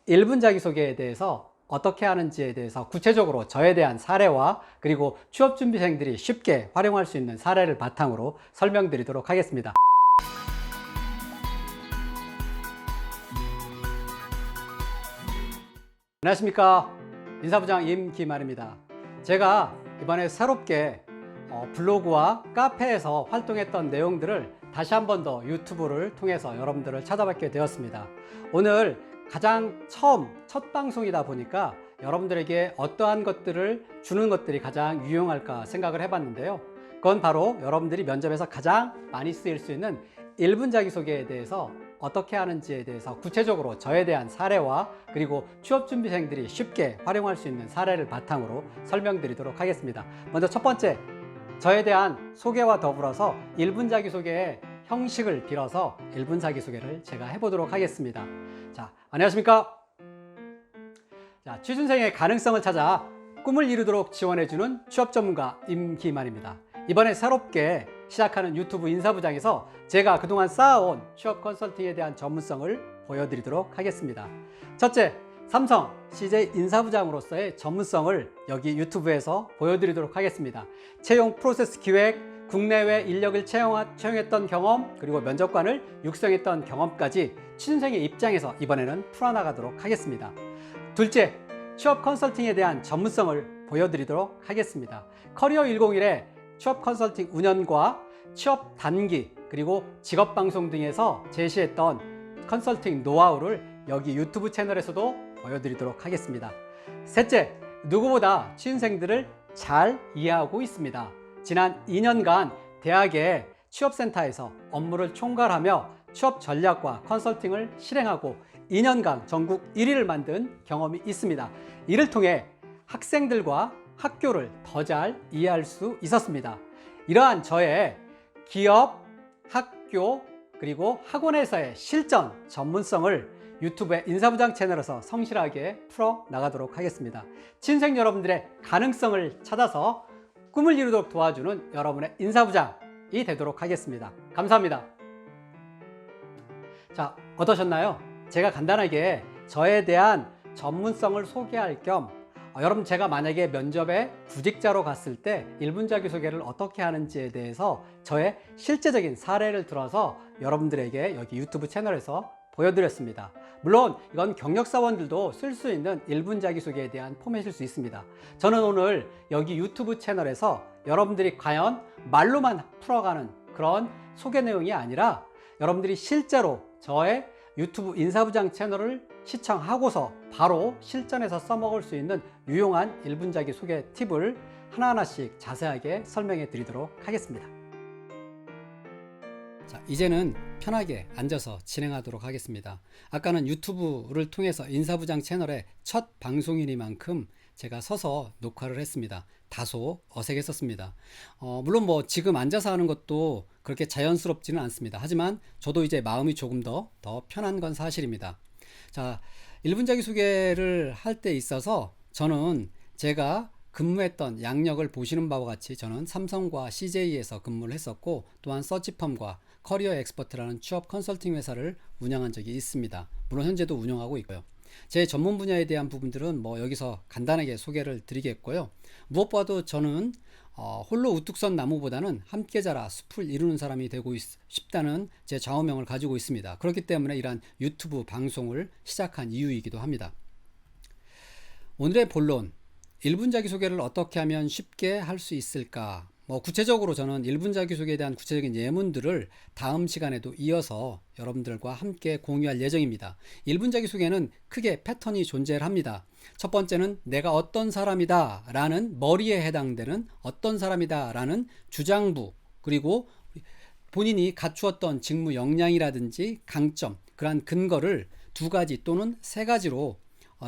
1분 자기소개에 대해서 어떻게 하는지에 대해서 구체적으로 저에 대한 사례와 그리고 취업준비생들이 쉽게 활용할 수 있는 사례를 바탕으로 설명드리도록 하겠습니다. 안녕하십니까, 인사부장 임기만입니다. 제가 이번에 새롭게 블로그와 카페에서 활동했던 내용들을 다시 한 번 더 유튜브를 통해서 여러분들을 찾아뵙게 되었습니다. 오늘 가장 첫 방송이다 보니까 여러분들에게 어떠한 것들을 주는 것들이 가장 유용할까 생각을 해봤는데요. 그건 바로 여러분들이 면접에서 가장 많이 쓰일 수 있는 1분 자기소개에 대해서 어떻게 하는지에 대해서 구체적으로 저에 대한 사례와 그리고 취업준비생들이 쉽게 활용할 수 있는 사례를 바탕으로 설명드리도록 하겠습니다. 먼저 첫 번째, 저에 대한 소개와 더불어서 1분 자기소개의 형식을 빌어서 1분 자기소개를 제가 해보도록 하겠습니다. 자, 안녕하십니까? 자, 취준생의 가능성을 찾아 꿈을 이루도록 지원해주는 취업 전문가 임기만입니다. 이번에 새롭게 시작하는 유튜브 인사부장에서 제가 그동안 쌓아온 취업 컨설팅에 대한 전문성을 보여드리도록 하겠습니다. 첫째, 삼성 CJ 인사부장으로서의 전문성을 여기 유튜브에서 보여드리도록 하겠습니다. 채용 프로세스 기획, 국내외 인력을 채용했던 경험, 그리고 면접관을 육성했던 경험까지 취준생의 입장에서 이번에는 풀어나가도록 하겠습니다. 둘째, 취업 컨설팅에 대한 전문성을 보여드리도록 하겠습니다. 커리어 101의 취업 컨설팅 운영과 취업 단기 그리고 직업방송 등에서 제시했던 컨설팅 노하우를 여기 유튜브 채널에서도 보여드리도록 하겠습니다. 셋째, 누구보다 취준생들을 잘 이해하고 있습니다. 지난 2년간 대학의 취업센터에서 업무를 총괄하며 취업 전략과 컨설팅을 실행하고 2년간 전국 1위를 만든 경험이 있습니다. 이를 통해 학생들과 학교를 더 잘 이해할 수 있었습니다. 이러한 저의 기업, 학교, 그리고 학원에서의 실전 전문성을 유튜브의 인사부장 채널에서 성실하게 풀어나가도록 하겠습니다. 취준생 여러분들의 가능성을 찾아서 꿈을 이루도록 도와주는 여러분의 인사부장이 되도록 하겠습니다. 감사합니다. 자, 어떠셨나요? 제가 간단하게 저에 대한 전문성을 소개할 겸 여러분, 제가 만약에 면접에 구직자로 갔을 때 1분 자기소개를 어떻게 하는지에 대해서 저의 실제적인 사례를 들어서 여러분들에게 여기 유튜브 채널에서 보여드렸습니다. 물론 이건 경력사원들도 쓸 수 있는 1분 자기소개에 대한 포맷일 수 있습니다. 저는 오늘 여기 유튜브 채널에서 여러분들이 과연 말로만 풀어가는 그런 소개 내용이 아니라 여러분들이 실제로 저의 유튜브 인사부장 채널을 시청하고서 바로 실전에서 써먹을 수 있는 유용한 1분 자기소개 팁을 하나하나씩 자세하게 설명해 드리도록 하겠습니다. 자, 이제는 편하게 앉아서 진행하도록 하겠습니다. 아까는 유튜브를 통해서 인사부장 채널의 첫 방송이니만큼 제가 서서 녹화를 했습니다. 다소 어색했었습니다. 물론 지금 앉아서 하는 것도 그렇게 자연스럽지는 않습니다. 하지만 저도 이제 마음이 조금 더 편한 건 사실입니다. 자, 1분 자기소개를 할 때 있어서 저는 제가 근무했던 양력을 보시는 바와 같이 저는 삼성과 CJ에서 근무를 했었고, 또한 서치펌과 커리어 엑스퍼트라는 취업 컨설팅 회사를 운영한 적이 있습니다. 물론 현재도 운영하고 있고요. 제 전문 분야에 대한 부분들은 여기서 간단하게 소개를 드리겠고요. 무엇보다도 저는 홀로 우뚝 선 나무보다는 함께 자라 숲을 이루는 사람이 되고 싶다는 제 좌우명을 가지고 있습니다. 그렇기 때문에 이러한 유튜브 방송을 시작한 이유이기도 합니다. 오늘의 본론, 1분 자기소개를 어떻게 하면 쉽게 할 수 있을까? 구체적으로 저는 1분 자기소개에 대한 구체적인 예문들을 다음 시간에도 이어서 여러분들과 함께 공유할 예정입니다. 1분 자기소개는 크게 패턴이 존재를 합니다. 첫 번째는 내가 어떤 사람이다 라는 머리에 해당되는 어떤 사람이다 라는 주장부, 그리고 본인이 갖추었던 직무 역량이라든지 강점, 그러한 근거를 2가지 또는 3가지로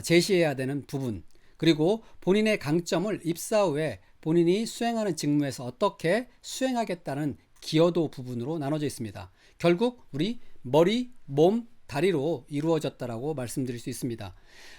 제시해야 되는 부분, 그리고 본인의 강점을 입사 후에 본인이 수행하는 직무에서 어떻게 수행하겠다는 기여도 부분으로 나눠져 있습니다. 결국 우리 머리, 몸, 다리로 이루어졌다라고 말씀드릴 수 있습니다.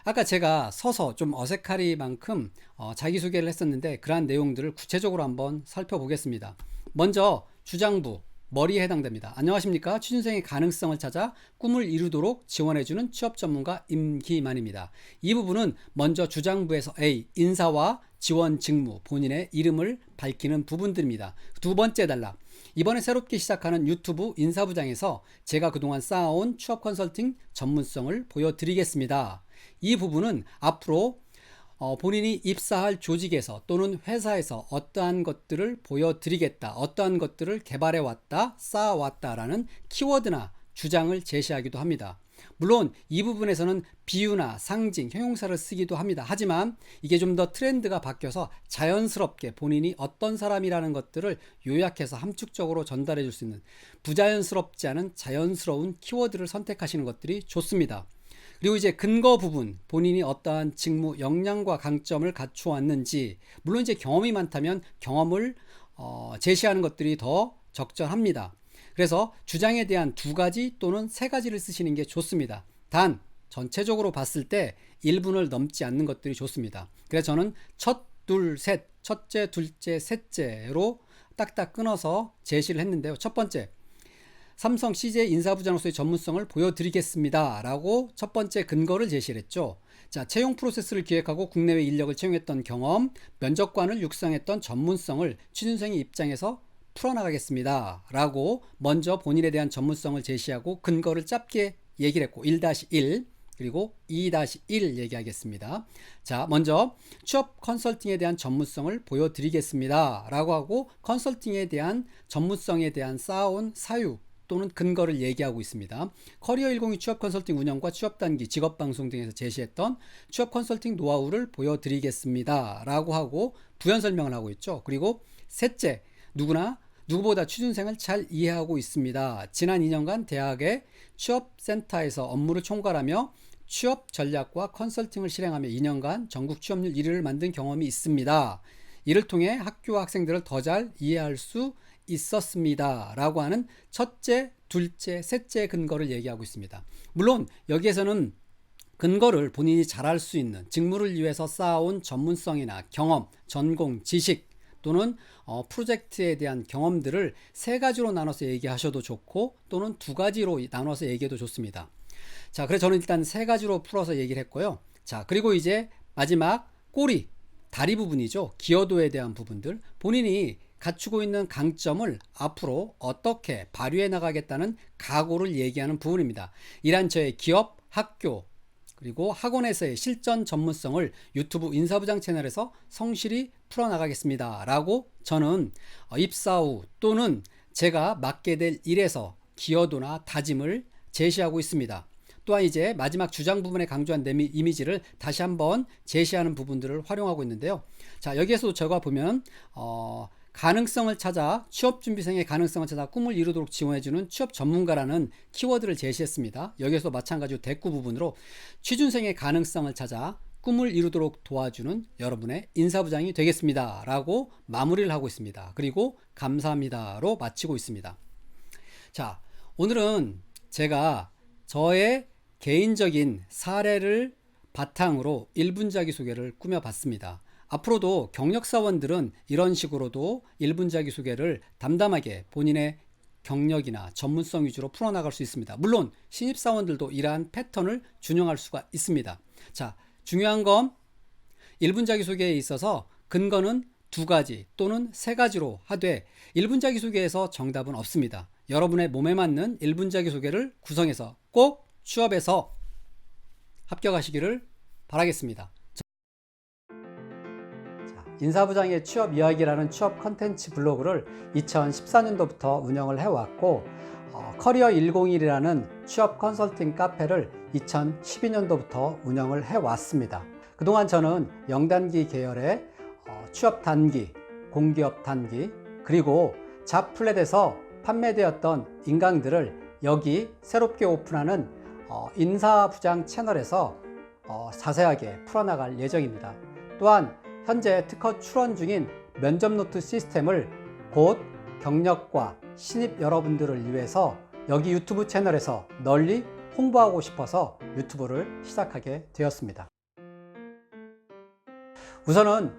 아까 제가 서서 좀 어색하리만큼 자기소개를 했었는데 그러한 내용들을 구체적으로 한번 살펴보겠습니다. 먼저 주장부, 머리에 해당됩니다. 안녕하십니까? 취준생의 가능성을 찾아 꿈을 이루도록 지원해주는 취업 전문가 임기만입니다. 이 부분은 먼저 주장부에서 A, 인사와 지원 직무, 본인의 이름을 밝히는 부분들입니다. 두 번째 단락, 이번에 새롭게 시작하는 유튜브 인사부장에서 제가 그동안 쌓아온 취업 컨설팅 전문성을 보여드리겠습니다. 이 부분은 앞으로 본인이 입사할 조직에서 또는 회사에서 어떠한 것들을 보여드리겠다, 어떠한 것들을 개발해왔다, 쌓아왔다라는 키워드나 주장을 제시하기도 합니다. 물론 이 부분에서는 비유나 상징, 형용사를 쓰기도 합니다. 하지만 이게 좀 더 트렌드가 바뀌어서 자연스럽게 본인이 어떤 사람이라는 것들을 요약해서 함축적으로 전달해 줄 수 있는 부자연스럽지 않은 자연스러운 키워드를 선택하시는 것들이 좋습니다. 그리고 이제 근거 부분, 본인이 어떠한 직무 역량과 강점을 갖추었는지, 물론 이제 경험이 많다면 경험을 제시하는 것들이 더 적절합니다. 그래서 주장에 대한 2가지 또는 3가지를 쓰시는 게 좋습니다. 단 전체적으로 봤을 때 1분을 넘지 않는 것들이 좋습니다. 그래서 저는 첫, 둘, 셋, 첫째, 둘째, 셋째로 딱딱 끊어서 제시를 했는데요. 첫 번째, 삼성 CJ 인사부장으로서의 전문성을 보여드리겠습니다 라고 첫 번째 근거를 제시를 했죠. 자, 채용 프로세스를 기획하고 국내외 인력을 채용했던 경험, 면접관을 육성했던 전문성을 취준생의 입장에서 풀어나가겠습니다 라고 먼저 본인에 대한 전문성을 제시하고 근거를 짧게 얘기를 했고, 1-1 그리고 2-1 얘기하겠습니다. 자, 먼저 취업 컨설팅에 대한 전문성을 보여드리겠습니다 라고 하고, 컨설팅에 대한 전문성에 대한 쌓아온 사유 또는 근거를 얘기하고 있습니다. 커리어102 취업 컨설팅 운영과 취업 단기, 직업 방송 등에서 제시했던 취업 컨설팅 노하우를 보여드리겠습니다 라고 하고 부연 설명을 하고 있죠. 그리고 셋째, 누구보다 취준생을 잘 이해하고 있습니다. 지난 2년간 대학의 취업센터에서 업무를 총괄하며 취업 전략과 컨설팅을 실행하며 2년간 전국 취업률 1위를 만든 경험이 있습니다. 이를 통해 학교와 학생들을 더 잘 이해할 수 있었습니다 라고 하는 첫째, 둘째, 셋째 근거를 얘기하고 있습니다. 물론 여기에서는 근거를 본인이 잘할 수 있는 직무를 위해서 쌓아온 전문성이나 경험, 전공, 지식 또는 프로젝트에 대한 경험들을 3가지로 나눠서 얘기하셔도 좋고, 또는 2가지로 나눠서 얘기해도 좋습니다. 자, 그래서 저는 일단 3가지로 풀어서 얘기를 했고요. 자, 그리고 이제 마지막 꼬리, 다리 부분이죠. 기여도에 대한 부분들, 본인이 갖추고 있는 강점을 앞으로 어떻게 발휘해 나가겠다는 각오를 얘기하는 부분입니다. 이란 저의 기업, 학교, 그리고 학원에서의 실전 전문성을 유튜브 인사부장 채널에서 성실히 풀어나가겠습니다 라고 저는 입사 후 또는 제가 맡게 될 일에서 기여도나 다짐을 제시하고 있습니다. 또한 이제 마지막 주장 부분에 강조한 이미지를 다시 한번 제시하는 부분들을 활용하고 있는데요. 자, 여기에서도 제가 보면 가능성을 찾아, 취업준비생의 가능성을 찾아 꿈을 이루도록 지원해주는 취업 전문가라는 키워드를 제시했습니다. 여기에서 마찬가지로 대꾸 부분으로 취준생의 가능성을 찾아 꿈을 이루도록 도와주는 여러분의 인사부장이 되겠습니다 라고 마무리를 하고 있습니다. 그리고 감사합니다로 마치고 있습니다. 자, 오늘은 제가 저의 개인적인 사례를 바탕으로 1분 자기소개를 꾸며봤습니다. 앞으로도 경력사원들은 이런 식으로도 1분 자기소개를 담담하게 본인의 경력이나 전문성 위주로 풀어나갈 수 있습니다. 물론 신입사원들도 이러한 패턴을 준용할 수가 있습니다. 자, 중요한 건 1분 자기소개에 있어서 근거는 2가지 또는 3가지로 하되 1분 자기소개에서 정답은 없습니다. 여러분의 몸에 맞는 1분 자기소개를 구성해서 꼭 취업에서 합격하시기를 바라겠습니다. 인사부장의 취업 이야기라는 취업 컨텐츠 블로그를 2014년도부터 운영을 해왔고, 커리어 101이라는 취업 컨설팅 카페를 2012년도부터 운영을 해왔습니다. 그동안 저는 영단기 계열의 취업 단기, 공기업 단기, 그리고 잡플랫에서 판매되었던 인강들을 여기 새롭게 오픈하는 인사부장 채널에서 자세하게 풀어나갈 예정입니다. 또한 현재 특허 출원 중인 면접노트 시스템을 곧 경력과 신입 여러분들을 위해서 여기 유튜브 채널에서 널리 홍보하고 싶어서 유튜브를 시작하게 되었습니다. 우선은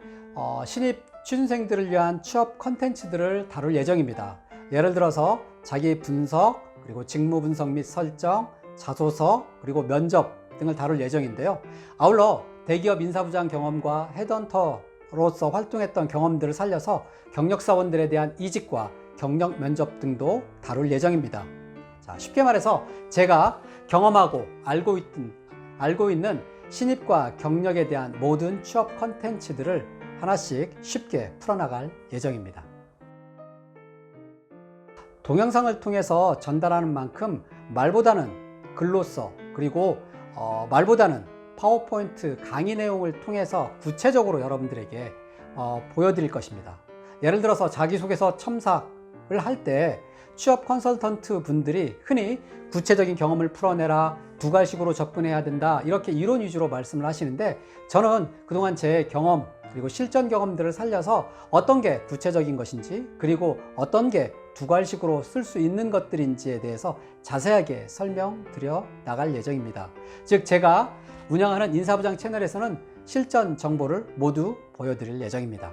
신입 취준생들을 위한 취업 컨텐츠들을 다룰 예정입니다. 예를 들어서 자기 분석, 그리고 직무 분석 및 설정, 자소서, 그리고 면접 등을 다룰 예정인데요. 아울러 대기업 인사부장 경험과 헤드헌터로서 활동했던 경험들을 살려서 경력사원들에 대한 이직과 경력 면접 등도 다룰 예정입니다. 자, 쉽게 말해서 제가 경험하고 알고 있는 신입과 경력에 대한 모든 취업 컨텐츠들을 하나씩 쉽게 풀어나갈 예정입니다. 동영상을 통해서 전달하는 만큼 말보다는 글로써, 그리고 말보다는 파워포인트 강의 내용을 통해서 구체적으로 여러분들에게 보여드릴 것입니다. 예를 들어서 자기소개서 첨삭을 할 때 취업 컨설턴트 분들이 흔히 구체적인 경험을 풀어내라, 두 가지식으로 접근해야 된다, 이렇게 이론 위주로 말씀을 하시는데, 저는 그동안 제 경험 그리고 실전 경험들을 살려서 어떤 게 구체적인 것인지, 그리고 어떤 게 두괄식으로 쓸 수 있는 것들인지에 대해서 자세하게 설명드려 나갈 예정입니다. 즉, 제가 운영하는 인사부장 채널에서는 실전 정보를 모두 보여드릴 예정입니다.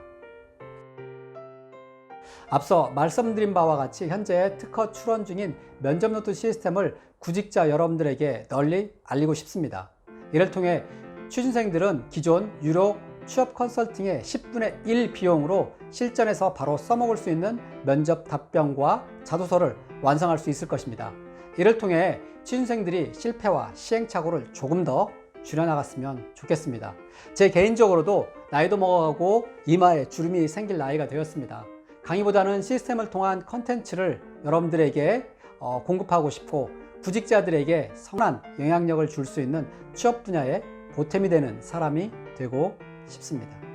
앞서 말씀드린 바와 같이 현재 특허 출원 중인 면접노트 시스템을 구직자 여러분들에게 널리 알리고 싶습니다. 이를 통해 취준생들은 기존 유료 취업 컨설팅의 10분의 1 비용으로 실전에서 바로 써먹을 수 있는 면접 답변과 자소서를 완성할 수 있을 것입니다. 이를 통해 취준생들이 실패와 시행착오를 조금 더 줄여나갔으면 좋겠습니다. 제 개인적으로도 나이도 먹어가고 이마에 주름이 생길 나이가 되었습니다. 강의보다는 시스템을 통한 컨텐츠를 여러분들에게 공급하고 싶고, 구직자들에게 선한 영향력을 줄 수 있는 취업 분야에 보탬이 되는 사람이 되고 싶습니다.